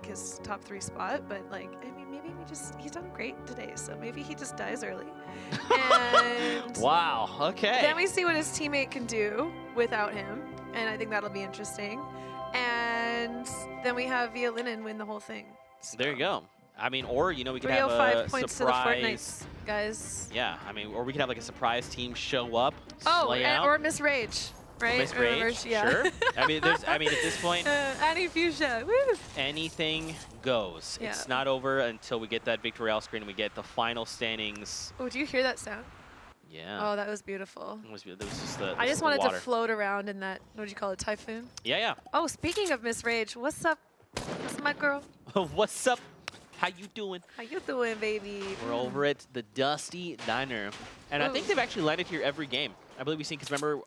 his top 3 spot, but like, I mean, maybe he's done great today, so maybe he just dies early. And wow, okay. then we see what his teammate can do without him, and I think that'll be interesting. And then we have Via Linen win the whole thing. So. There you go. I mean, or, you know, we could 305 have a points surprise. to the Fortnite guys. Yeah, I mean, or we could have like a surprise team show up, slay and, out. or Miss Rage, right? Miss Rage, yeah. sure. I mean, at this point, Annie Fuchsia, woo! Anything goes. Yeah. It's not over until we get that victory royale screen and we get the final standings. Oh, do you hear that sound? Yeah. Oh, that was beautiful. It was just the, I just wanted water. to float around in that, what do you call it, typhoon? Yeah, yeah. Oh, speaking of Miss Rage, what's up? What's my girl? What's up? How you doing? How you doing, baby? We're over at the Dusty Diner. And I think they've actually landed here every game. I believe we've seen, because remember,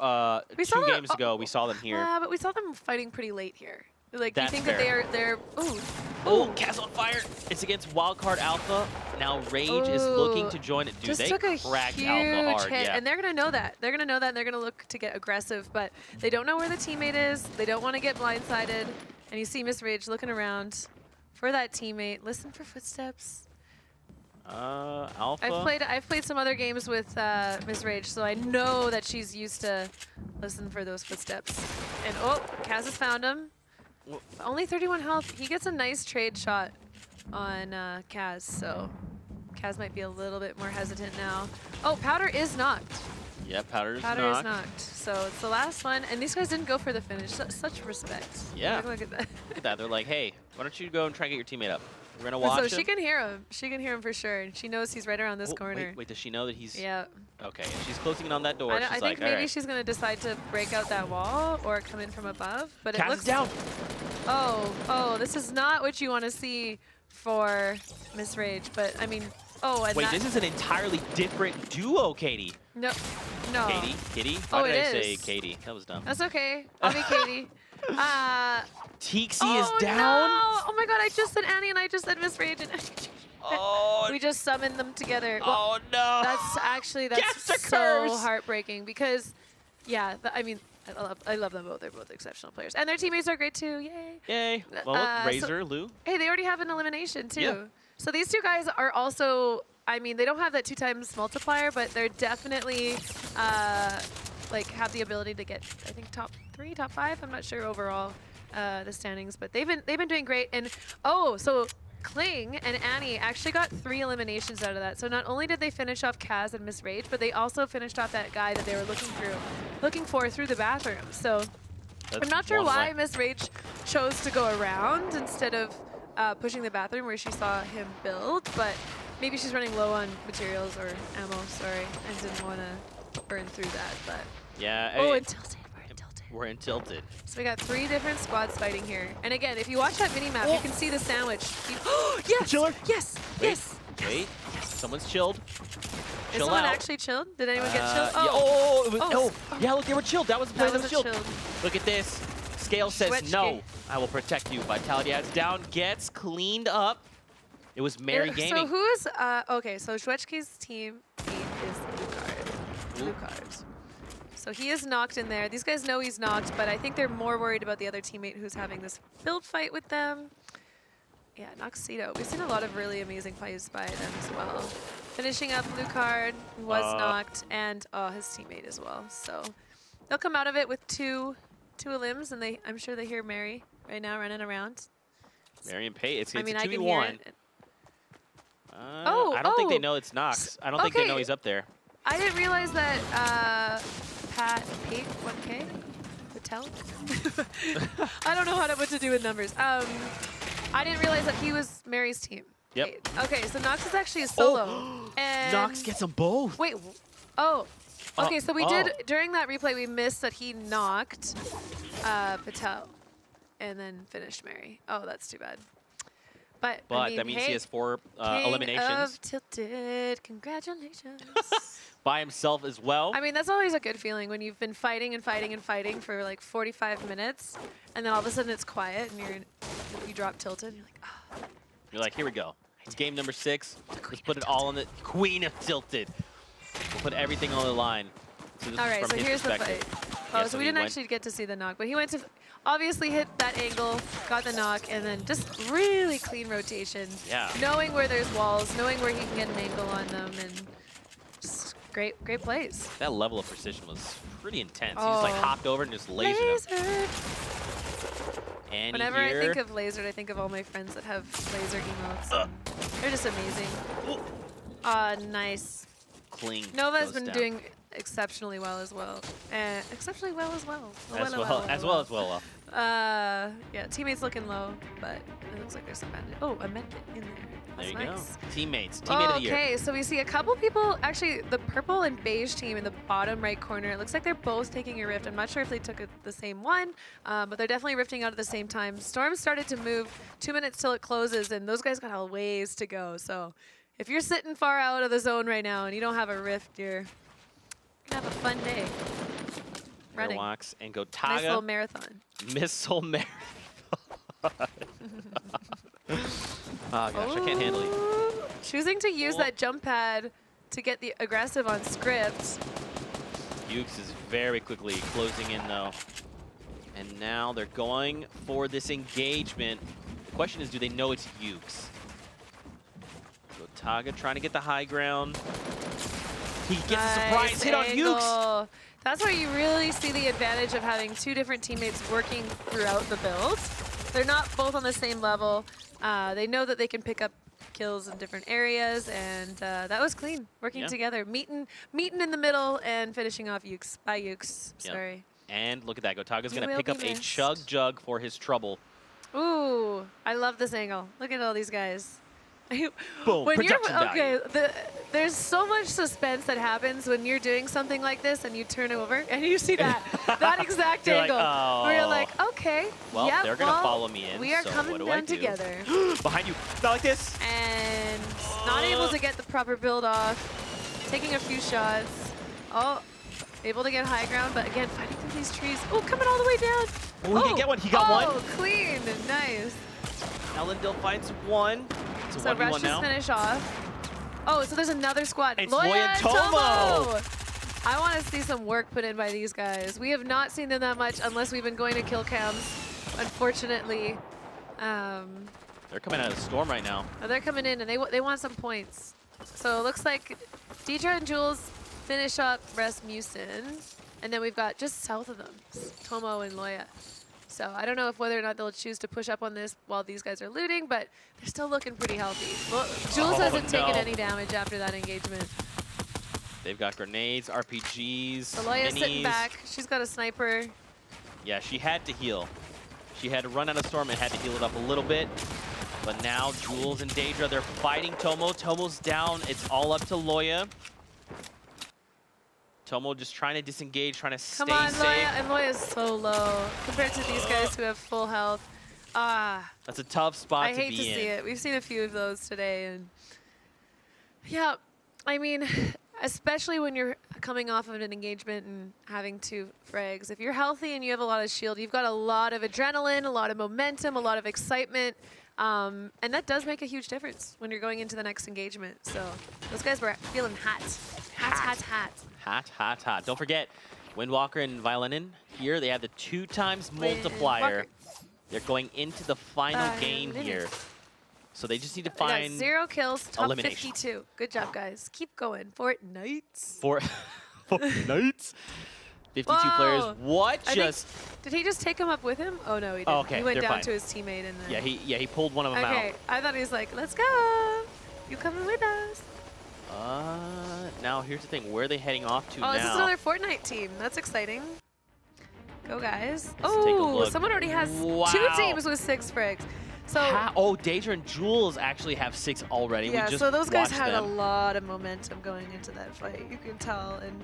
2 games ago, we saw them here. Yeah, but we saw them fighting pretty late here. Like, do you That's think fair. that they're ooh. Oh, Kaz on fire. It's against Wildcard Alpha. Now Rage is looking to join it. Dude, just they took a cracked huge Alpha hard. hit, Yeah. and they're going to know that. They're going to know that, and they're going to look to get aggressive, but they don't know where the teammate is. They don't want to get blindsided. And you see Miss Rage looking around for that teammate. Listen for footsteps. Alpha. I've played some other games with Miss Rage, so I know that she's used to listen for those footsteps. And oh, Kaz has found him. Only 31 health. He gets a nice trade shot on Kaz, so Kaz might be a little bit more hesitant now. Oh, Powder is knocked. Yeah, Powder is knocked. So it's the last one, and these guys didn't go for the finish. Such respect. Yeah. Look at that. Look at that. They're like, hey, why don't you go and try and get your teammate up? We're going to watch So him. she can hear him. She can hear him for sure, and she knows he's right around this corner. Wait, does she know that he's... Yeah. Okay, if she's closing in on that door. I think maybe she's going to decide to break out that wall or come in from above, but it looks... down. Oh, this is not what you want to see for Miss Rage, but I mean, and wait, this is an entirely different duo, Katie. No. Katie? Why did I say is. Katie? That was dumb. That's okay. I'll be Katie. Tixie is down. No. Oh my god, I just said Annie and I just said Miss Rage. And we just summoned them together. Oh no. That's so heartbreaking because, yeah, I mean, I love them both. They're both exceptional players. And their teammates are great too. Yay. Yay. Well, Razor, Lou. Hey, they already have an elimination too. Yeah. So these two guys are also, I mean, they don't have that 2x multiplier, but they're definitely like have the ability to get, I think, top 3, top 5. I'm not sure overall the standings, but they've been doing great. And so Kling and Annie actually got 3 eliminations out of that. So not only did they finish off Kaz and Miss Rage, but they also finished off that guy that they were looking for through the bathroom. So I'm not sure why Miss Rage chose to go around instead of pushing the bathroom where she saw him build, but maybe she's running low on materials or ammo, sorry, and didn't want to burn through that. But yeah. and Tilted. We're in Tilted. So we got 3 different squads fighting here. And again, if you watch that mini-map, you can see the sandwich. Yes! Chiller? Yes! Yes! Wait. Yes. Someone's chilled. Is someone actually chilled? Did anyone get chilled? Yeah, look, they were chilled. That was the play that was chilled. chilled. Look at this. Scale says Switch no. game. I will protect you. Vitality adds down, gets cleaned up. It was Mary Gaming. So who's, okay, so Schwechke's team is Lucard. So he is knocked in there. These guys know he's knocked, but I think they're more worried about the other teammate who's having this build fight with them. Yeah, Noxito. We've seen a lot of really amazing plays by them as well. Finishing up Lucard, who was knocked, and his teammate as well. So they'll come out of it with two elims, and I'm sure they hear Mary right now running around. Mary and Pate. It's a 2v1. I can hear it. I don't think they know it's Nox. I don't think they know he's up there. I didn't realize that Pate 1K would tell. I don't know what to do with numbers. I didn't realize that he was Mary's team. Yep. Wait, okay, so Nox is actually a solo. And Nox gets them both. Wait. Okay, so we did during that replay we missed that he knocked Patel and then finished Mary. Oh, that's too bad. But I mean, that means he has 4 King eliminations. Of Tilted. Congratulations. By himself as well. I mean, that's always a good feeling when you've been fighting and fighting and fighting for like 45 minutes, and then all of a sudden it's quiet and you drop Tilted, and you're like, oh. You're like, here we go. It's game number 6. Let's put it all on the Queen of Tilted. We'll put everything on the line. So all right, so here's the fight. Oh, Yeah, so we didn't actually get to see the knock, but he went to... obviously hit that angle, got the knock, and then just really clean rotation. Yeah. Knowing where there's walls, knowing where he can get an angle on them, and just great plays. That level of precision was pretty intense. He Oh. just like hopped over and just lasered him. And Whenever I think of lasered, I think of all my friends that have laser emotes. They're just amazing. Nice. Cling Nova's goes been down. doing exceptionally well as well. Exceptionally well as well. Yeah, teammates looking low, but it looks like there's some bandit. Oh, a medkit in there. There That's you nice. go. Teammates. Teammate of the year. Okay, so we see a couple people, actually the purple and beige team in the bottom right corner. It looks like they're both taking a rift. I'm not sure if they took the same one, but they're definitely rifting out at the same time. Storm started to move 2 minutes till it closes, and those guys got a ways to go. So if you're sitting far out of the zone right now and you don't have a rift, you're gonna have a fun day. Running. Airwalks and go Nice little Taga. marathon. Missile marathon. Oh gosh, I can't handle you. Choosing to use that jump pad to get the aggressive on script. Ukes is very quickly closing in though. And now they're going for this engagement. The question is, do they know it's Ukes? So Taga trying to get the high ground. He gets a surprise hit on Ukes. That's where you really see the advantage of having two different teammates working throughout the build. They're not both on the same level. They know that they can pick up kills in different areas, and that was clean, working together. Meeting in the middle and finishing off Ukes. Bye, Ukes. Sorry. And look at that. Gotaga's going to will pick be up a missed. chug jug for his trouble. Ooh, I love this angle. Look at all these guys. Boom, When you're projection value. there's so much suspense that happens when you're doing something like this and you turn over and you see that exact You're angle. like, oh. Where you're like, okay, Well, yep, they're going to follow me in. we are so coming what do down I do? together. Behind you. Not like this. And not able to get the proper build off. Taking a few shots. Oh, able to get high ground, but again, fighting through these trees. Oh, coming all the way down. Oh, he did get one. He got one. Oh, clean. Nice. Ellendale finds one. It's a So 1v1 Rush now. is finish off. Oh, so there's another squad. It's Loya Loya and Tomo. I want to see some work put in by these guys. We have not seen them that much unless we've been going to kill cams, unfortunately. They're coming out of Storm right now. They're coming in and they want some points. So it looks like Deidre and Jules finish up Rasmussen. And then we've got just south of them, Tomo and Loya. So I don't know whether or not they'll choose to push up on this while these guys are looting, but they're still looking pretty healthy. Well, Jules hasn't taken any damage after that engagement. They've got grenades, RPGs, So Loya's sitting minis. back. She's got a sniper. Yeah, she had to heal. She had to run out of Storm and had to heal it up a little bit. But now Jules and Daedra, they're fighting Tomo. Tomo's down. It's all up to Loya. Tomo just trying to disengage, trying to stay Come on, safe. Loya. And Loya's so low compared to these guys who have full health. That's a tough spot I to be hate to in. see it. We've seen a few of those today. And yeah, I mean, especially when you're coming off of an engagement and having 2 frags. If you're healthy and you have a lot of shield, you've got a lot of adrenaline, a lot of momentum, a lot of excitement. And that does make a huge difference when you're going into the next engagement. So those guys were feeling hot. Hot. Don't forget, Windwalker and Violinin here, they have the 2 times multiplier. They're going into the final game here. So they just need to find 0 kills, top elimination. 52. Good job, guys. Keep going. Fortnite. Fortnite. 52 players. What Did he just take him up with him? Oh no, he didn't. Oh, okay, He went they're down fine. to his teammate and then. he pulled one of them Okay, out. I thought he was like, let's go. You coming with us? Now here's the thing. Where are they heading off to now? Oh, this is another Fortnite team. That's exciting. Go, guys. Let's take a Oh, look. someone already has Wow. 2 teams with 6 frags. So, Oh, Daedra and Jules actually have 6 already. yeah, we just so those guys watched had a them. lot of momentum going into that fight. You can tell. And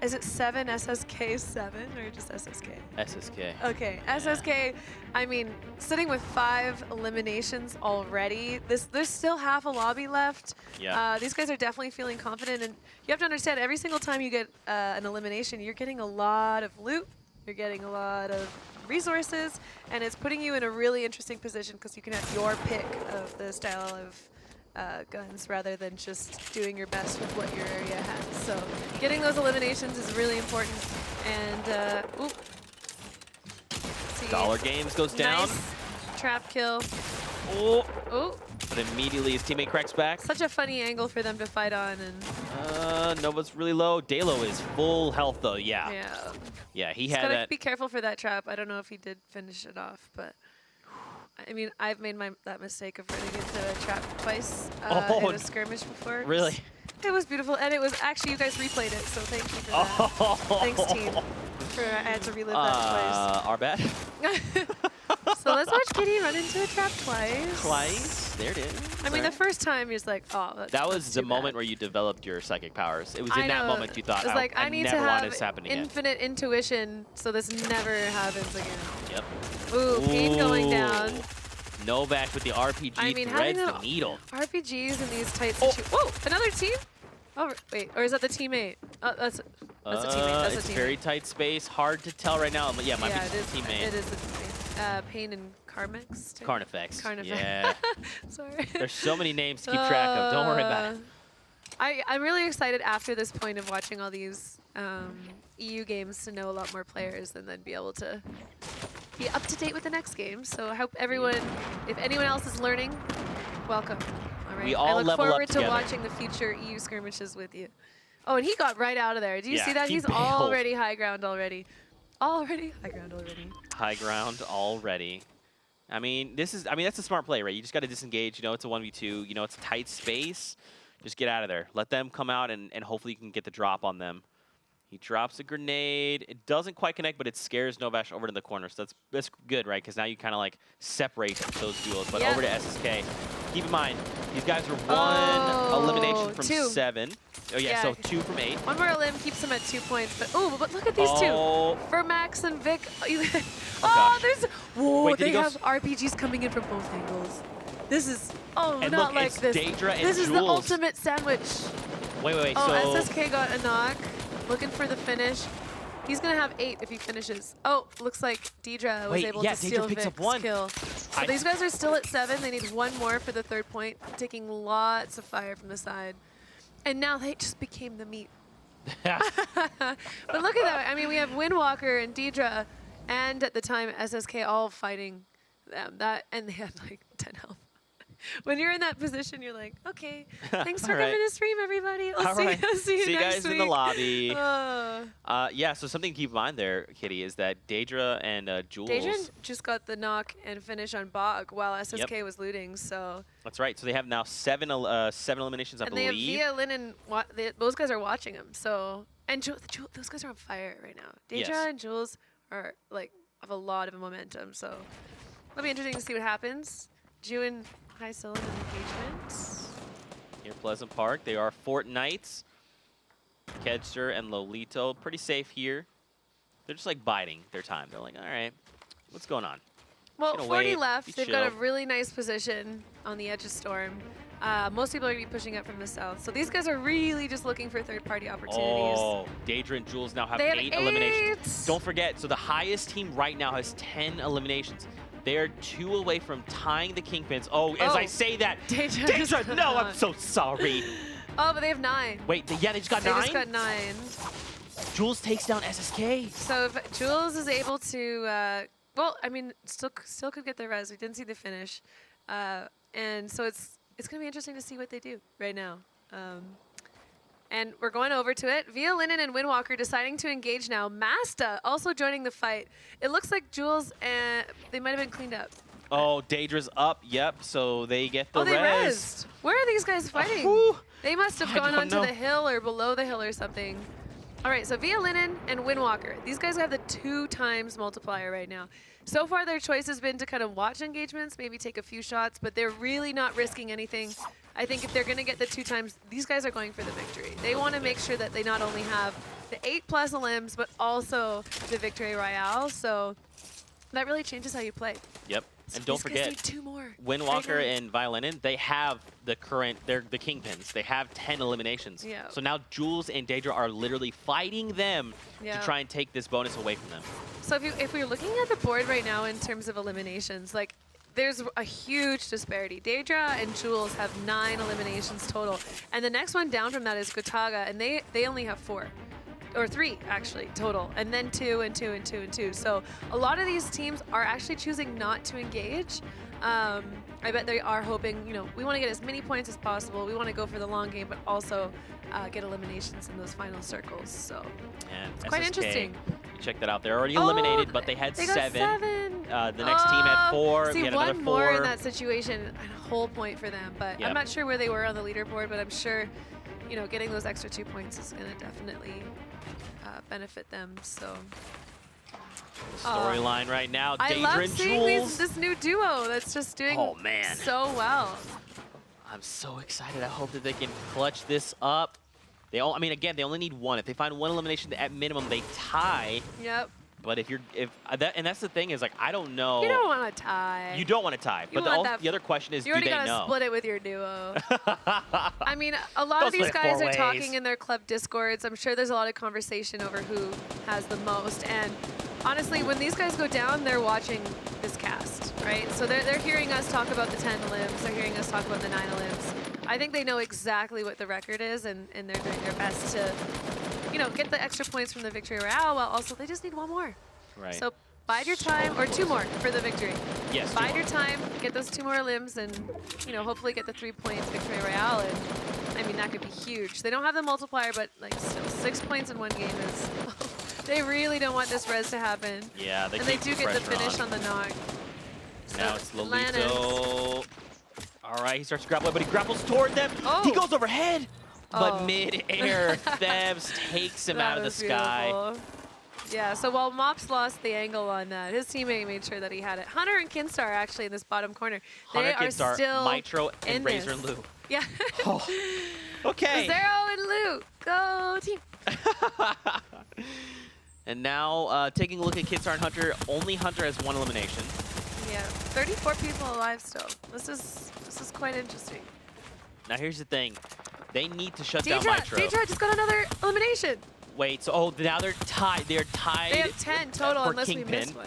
is it 7 SSK 7 or just SSK? SSK. Okay, SSK, I mean, sitting with 5 eliminations already, there's still half a lobby left. Yeah. These guys are definitely feeling confident, and you have to understand, every single time you get an elimination, you're getting a lot of loot, you're getting a lot of resources, and it's putting you in a really interesting position because you can have your pick of the style of guns rather than just doing your best with what your area has. So getting those eliminations is really important. And, see Dollar Games goes down. Nice trap kill. Oh, Oh, but immediately his teammate cracks back. such a funny angle for them to fight on. And Nova's really low. Dalo is full health though. Yeah. yeah, He just had gotta that. be careful for that trap. I don't know if he did finish it off, but I mean, I've made that mistake of running into a trap twice in a skirmish before. Really? It was beautiful, and it was actually, you guys replayed it, so thank you for that. Thanks, team. I had to relive that Our bad. twice. So let's watch Kitty run into a trap twice. Twice. There it is. I mean, the first time you're just like, oh, that was the too moment bad. where you developed your psychic powers. It was in I that know. moment you thought, It's like, I need never to want have this happening again. infinite intuition, so this never happens again. Yep. Ooh, Pain going down. Novak with the RPG I mean, threads having the needle. RPGs in these tight situations. Whoa, another team? Oh, wait, or is that the teammate? Oh, that's a teammate. That's It's a teammate. very tight space, hard to tell right now. But yeah, might be it is. just a teammate. It is a teammate. Pain and Carmex. too? Carnifex. Carnifex. Yeah. Sorry. There's so many names to keep track of. Don't worry about it. I'm really excited after this point of watching all these EU games to know a lot more players and then be able to be up to date with the next game. So I hope everyone, if anyone else is learning, welcome. All right. We all I look level up forward to together. watching the future EU skirmishes with you. Oh, and he got right out of there. Do you Yeah, see that? he He's bailed. already high ground already. High ground already. High ground already. I mean, that's a smart play, right? You just got to disengage. You know, it's a 1v2. You know, it's a tight space. Just get out of there. Let them come out, and hopefully you can get the drop on them. He drops a grenade. It doesn't quite connect, but it scares Novash over to the corner. So that's good, right? Because now you kind of like separate those duels. But over to SSK. Keep in mind, these guys are one elimination from 7. Oh yeah, so 2 from 8. One more elim keeps him at 2 points. But look at these two. For Max and Vic. Gosh. There's. Whoa, Wait, they have RPGs coming in from both angles. This is. Oh, and not look, like it's this. Daedra and This is the Jules. ultimate sandwich. Wait. Oh, So SSK got a knock. Looking for the finish. He's gonna have 8 if he finishes. Oh, looks like Daedra was able to steal Daedra picks Vic's up 1. kill. So these guys are still at 7. They need 1 more for the 3rd point, taking lots of fire from the side. And now they just became the meat. But look at that. I mean, we have Windwalker and Daedra, and at the time SSK all fighting them. And they had like 10 health. When you're in that position, you're like, okay, thanks for coming to stream, everybody. I'll see you next guys week. in the lobby. Yeah, so something to keep in mind there, Kitty, is that Daedra and Jules. Daedra just got the knock and finish on Bog while SSK was looting, so. That's right. So they have now 7 eliminations, I believe. And they have Via, Lin, and those guys are watching them. So, and those guys are on fire right now. Daedra and Jules are like have a lot of momentum. So it'll be interesting to see what happens. Ju and High Cylinder engagement. Near Pleasant Park, they are Fortnite, Kedster, and Lolito. Pretty safe here. They're just like biding their time. They're like, all right, what's going on? Well, 40 left. They've got a chill. really nice position on the edge of Storm. Most people are going to be pushing up from the south. So these guys are really just looking for third-party opportunities. Oh, Daedra and Jules now have They have 8 eliminations. Don't forget, so the highest team right now has 10 eliminations. They are 2 away from tying the Kingpins. Oh, as I say that, Daedra, no, I'm so sorry. Oh, but they have 9. Wait, they just got 9? They just got 9. Jules takes down SSK. So if Jules is able to, well, I mean, still could get the res. We didn't see the finish, and so it's gonna be interesting to see what they do right now. And we're going over to it. Via Linen and Windwalker deciding to engage now. Masta also joining the fight. It looks like Jules and they might have been cleaned up. Oh, Daedra's up. Yep. So they get the they res. rezzed. Where are these guys fighting? They must have gone onto the hill or below the hill or something. All right, so Via Linen and Windwalker. These guys have the 2 times multiplier right now. So far, their choice has been to kind of watch engagements, maybe take a few shots, but they're really not risking anything. I think if they're going to get the 2 times, these guys are going for the victory. They want to make sure that they not only have the 8+ elims, but also the victory royale. So that really changes how you play. Yep. So And don't these guys forget, need 2 more. Windwalker and Violinin, they have they're the Kingpins. They have 10 eliminations. Yeah. So now Jules and Daedra are literally fighting them to try and take this bonus away from them. So if we're looking at the board right now in terms of eliminations, like there's a huge disparity. Daedra and Jules have 9 eliminations total. And the next one down from that is Gotaga, and they only have 4. or 3 actually total, and then 2 and 2 and 2 and 2. So a lot of these teams are actually choosing not to engage. I bet they are hoping, you know, we want to get as many points as possible. We want to go for the long game, but also get eliminations in those final circles. So it's quite SSK, interesting. Check that out. They're already eliminated, but they had got 7. 7. The next team had 4. See, we had one another 4. more in that situation, a whole point for them. But Yep. I'm not sure where they were on the leaderboard, but I'm sure, you know, getting those extra 2 points is going to definitely benefit them. So Storyline right now. I Danger love and seeing Jules. this new duo that's just doing so well. I'm so excited. I hope that they can clutch this up. They all, I mean, again, they only need 1. If they find 1 elimination, at minimum, they tie. Yep. But and that's the thing is, like, I don't know. You don't want to tie. You don't want to tie. You But want the other question is, You do already they got to know? split it with your duo. I mean, a lot Don't of these split it guys 4 are ways. talking in their club discords. I'm sure there's a lot of conversation over who has the most. And honestly, when these guys go down, they're watching this cast, right? So they're hearing us talk about the 10 limbs. They're hearing us talk about the 9 limbs. I think they know exactly what the record is, and they're doing their best to, you know, get the extra points from the victory royale, while also they just need 1 more. Right. So bide your time, or 2 more for the victory. Yes. Bide your time, get those 2 more limbs, and, you know, hopefully get the 3 points victory royale. And I mean, that could be huge. They don't have the multiplier, but like still 6 points in 1 game is. They really don't want this res to happen. Yeah, and they do get the finish on the knock. Now So it's Lolito. All right, he starts to grapple, but he grapples toward them. Oh. He goes overhead, but Oh. mid-air, Thebs takes him out of the was sky. beautiful. Yeah, so while Mops lost the angle on that, his teammate made sure that he had it. Hunter and Kinstar actually in this bottom corner. Hunter, They are Kinstar, still Mitro, in and Razor this. and Lou. Yeah. Oh. Okay. Zero and Lou. Go team. And now, taking a look at Kinstar and Hunter, only Hunter has 1 elimination. Yeah, 34 people alive still. This is quite interesting. Now here's the thing. They need to shut Daedra, down Mitro. Daedra just got another elimination. Wait, so now they're tied. They're tied. They have 10 total for unless KINGPIN. we miss one.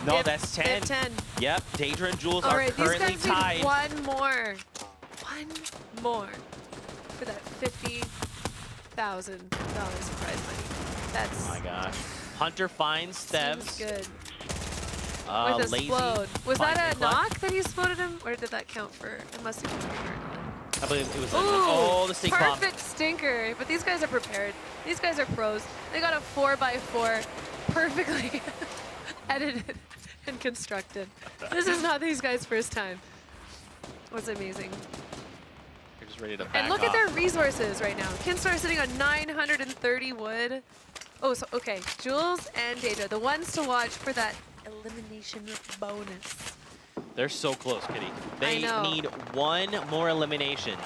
No, They have- that's 10. They have 10. Yep, Daedra and Jules All are right, these currently guys tied. need 1 more. 1 more for that $50,000 prize money. That's Oh my gosh. Hunter finds seems Thebs. good. With Lazy explode. Was finds that a Nikolai. knock that he exploded him, or did that count for? It must have counted for. I believe it was. Ooh, Oh, the stink bomb. perfect stinker. But these guys are prepared. These guys are pros. They got a 4x4 perfectly edited and constructed. This is not these guys' first time. What's amazing. They're just ready to back And look off. at their resources right now. Kinstar sitting on 930 wood. Oh, so okay. Jules and Daedra, the ones to watch for that elimination bonus. They're so close, Kitty. They know. need 1 more elimination.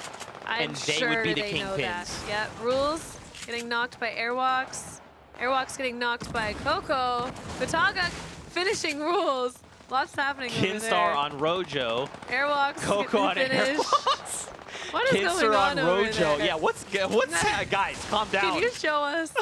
I'm And they sure would be the they know that. Kingpins. Yeah, Rules getting knocked by Airwalks. Airwalks getting knocked by Coco. Kotaga finishing Rules. Lots happening over there. Kinstar on Rojo. Airwalks Coco on getting finished. Airwalks. What is going Kinstar on on over Rojo. there? Yeah, what's guys, calm down. Can you show us?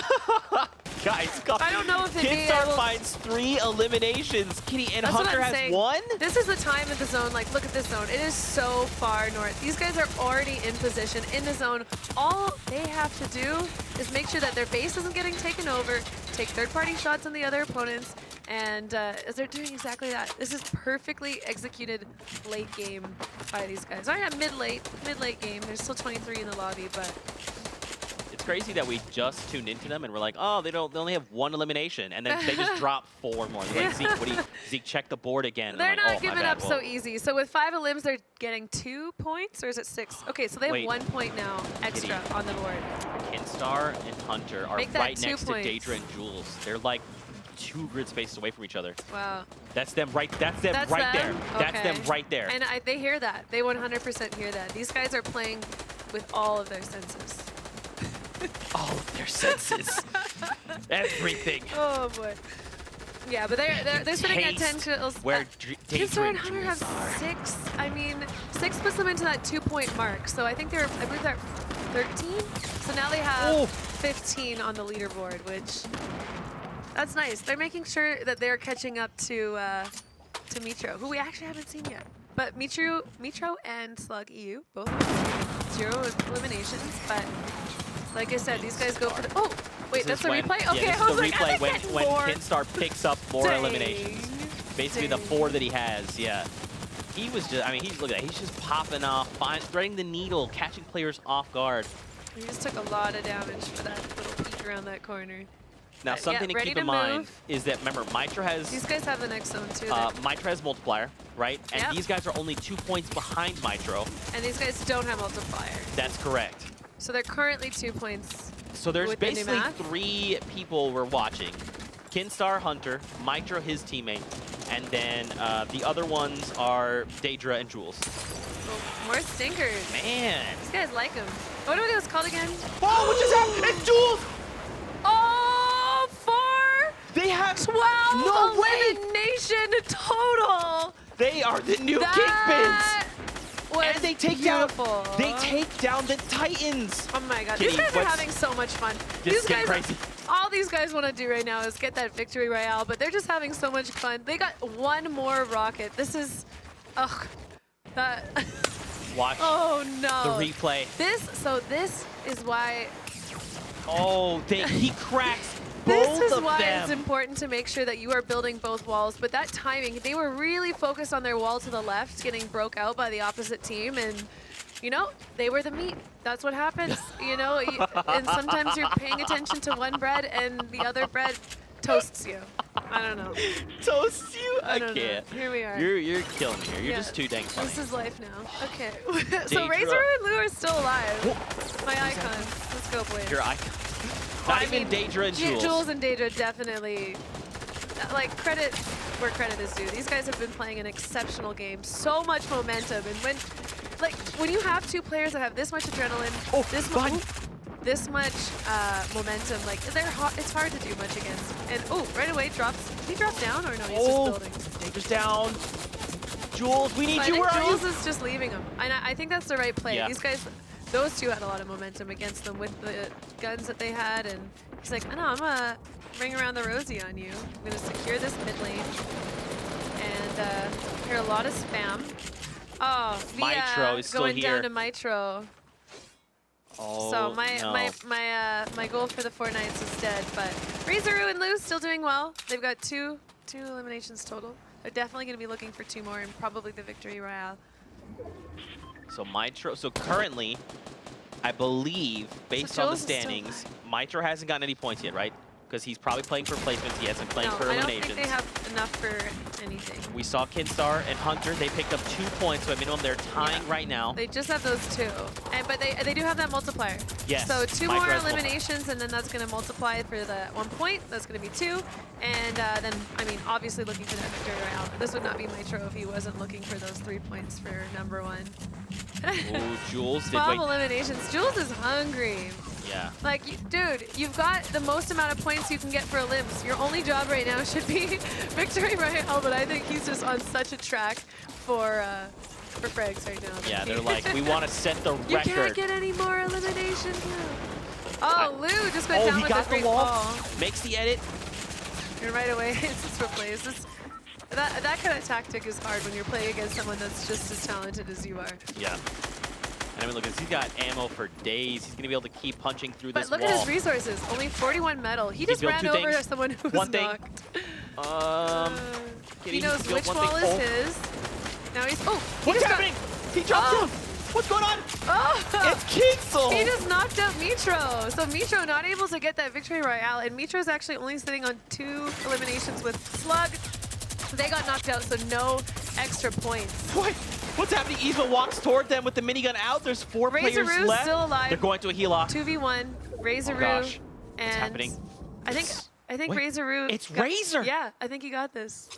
Guys, calm I don't know if it'd be Kinstar able- finds 3 eliminations. Kitty, and That's what Hunter I'm has saying. 1? This is the time in the zone. Like, look at this zone. It is so far north. These guys are already in position in the zone. All they have to do is make sure that their base isn't getting taken over, take third-party shots on the other opponents, and they're doing exactly that. This is perfectly executed late game by these guys. Oh yeah, mid-late game. There's still 23 in the lobby, but It's crazy that we just tuned into them and we're like, oh, they only have 1 elimination, and then they just drop 4 more. They're like, Zeke, Zeke, check the board again. And they're I'm like, not oh, my giving bad. up so easy. So with 5 elims, they're getting 2 points, or is it 6? Okay, so they have Wait. 1 point now extra on the board. Kinstar and Hunter are Make that right 2 next points. to Daedra and Jules. They're like 2 grid spaces away from each other. Wow. That's them right. That's them That's right them? there. That's them Okay. right there. And they hear that. They 100% hear that. These guys are playing with all of their senses. All of their senses, everything. Oh boy. Yeah, but they're sitting at 10 Taste kills. where Kinstar Daedra and and Hunter Jules have are. 6. I mean, 6 puts them into that 2-point mark. So I think I believe they're 13. So now they have Oh. 15 on the leaderboard, which that's nice. They're making sure that they're catching up to Mitro, who we actually haven't seen yet. But Mitro and Slug EU both 0 eliminations. But like I said, these guys go for the Wait, that's the when, replay? Okay, yeah, this I is was the like, replay I when, think when more. KINGSTAR picks up more Dang. eliminations. Basically the 4 that he has, yeah. He was just, I mean, look at that. He's just popping off, threading the needle, catching players off guard. He just took a lot of damage for that little peek around that corner. Now, something to keep in mind is that, remember, Mytra has... These guys have the next zone, too. Mytra has multiplier, right? And Yep. these guys are only 2 points behind Mytro. And these guys don't have multiplier. That's correct. So they're currently 2 points. So there's with the new basically map. 3 people we're watching. KINGSTAR, Hunter, Mytro, his teammate, and then the other ones are Daedra and Jules. Oh, more stinkers. Man. These guys like them. What are those called again? Oh, what just happened? It's Jules! Oh, 4! They have 12 no way! elimination total! They are the new That KINGPINs! was And they take beautiful. down the Titans! Oh my god, Kitty, these guys are what's- having so much fun. This These is getting guys, crazy. all these guys want to do right now is get that victory royale, but they're just having so much fun. They got one more rocket. This is, ugh, that. Watch Oh no. the replay. This is why. Oh, he cracks This both is of why them. it's important to make sure that you are building both walls. But that timing, they were really focused on their wall to the left, getting broke out by the opposite team, and you know, they were the meat. That's what happens, you know. And sometimes you're paying attention to one bread, and the other bread toasts you. I don't know. Toast you? I don't know. can't. Here we are. You're killing me here. You're Yeah. just too dang funny. This is life now. Okay. So Daedra. Razor and Lou are still alive. Whoa. My icons. Let's go, boys. Your icon. Not even Daedra and Jules. Jules and Daedra definitely, like, credit where credit is due. These guys have been playing an exceptional game. So much momentum. And when you have 2 players that have this much adrenaline, this much momentum, like, it's hard to do much against. And, oh, right away, drops. Did he drop down or no? He's just building. Daedra's down. Jules, we need I you. think Where are you? Jules is just leaving him. And I think that's the right play. Yeah. These guys, those 2 had a lot of momentum against them with the guns that they had. And he's like, no, I'm going to ring around the rosy on you. I'm going to secure this mid lane. And hear a lot of spam. Oh, Mytro is still going here. down to Mytro. Oh, So my no. my goal for the Fortnites is dead, but Razor and Lou still doing well. They've got two eliminations total. They're definitely going to be looking for 2 more and probably the victory royale. So Mytro, so currently, I believe, based on the Jules is still standings, Mytro hasn't gotten any points yet, right? Because he's probably playing for placements. He hasn't played No, for I don't eliminations. think they have enough for anything. We saw KINGSTAR and Hunter. They picked up 2 points, so at minimum they're tying right now. They just have those 2, but they do have that multiplier. Yes, So 2 Mytro more has eliminations, and then that's going to multiply for the 1 point. That's going to be 2, and then I mean, obviously looking for that victory royale. This would not be Mytro if he wasn't looking for those 3 points for number 1. Ooh, Jules did 12 wait. eliminations. Jules is hungry. Yeah. Like, dude, you've got the most amount of points you can get for Olymps. Your only job right now should be victory royale, but I think he's just on such a track for frags right now. Yeah, they're like, we want to set the You record. can't get any more eliminations. Oh, Lou just went down he with got a great the wall. ball. Makes the edit. And right away, it's just replaced. That kind of tactic is hard when you're playing against someone that's just as talented as you are. Yeah. And I mean, look, he's got ammo for days. He's going to be able to keep punching through But this look wall. at his resources. Only 41 metal. He just built ran 2 over things. someone who was 1 thing. knocked. He knows built which 1 wall thing. is Oh. his. Now he's... Oh! he What's just got- happening? He dropped Oh. down. What's going on? Oh! It's Kingsel. He just knocked out Mitro. So Mitro not able to get that victory royale, and Mitro's actually only sitting on 2 eliminations with Slug. They got knocked out, so no extra points. What? What's happening? Yzma walks toward them with the minigun out. There's 4 players Razoroo's left. still alive. They're going to a heal off. 2v1, Razoroo, gosh. and happening? I think Wait, Razoroo. it's Razor. Yeah, I think he got this.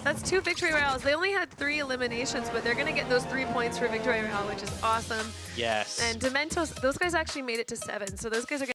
That's 2 victory royales. They only had 3 eliminations, but they're gonna get those 3 points for victory royale, which is awesome. Yes. And Dementos, those guys actually made it to 7, so those guys are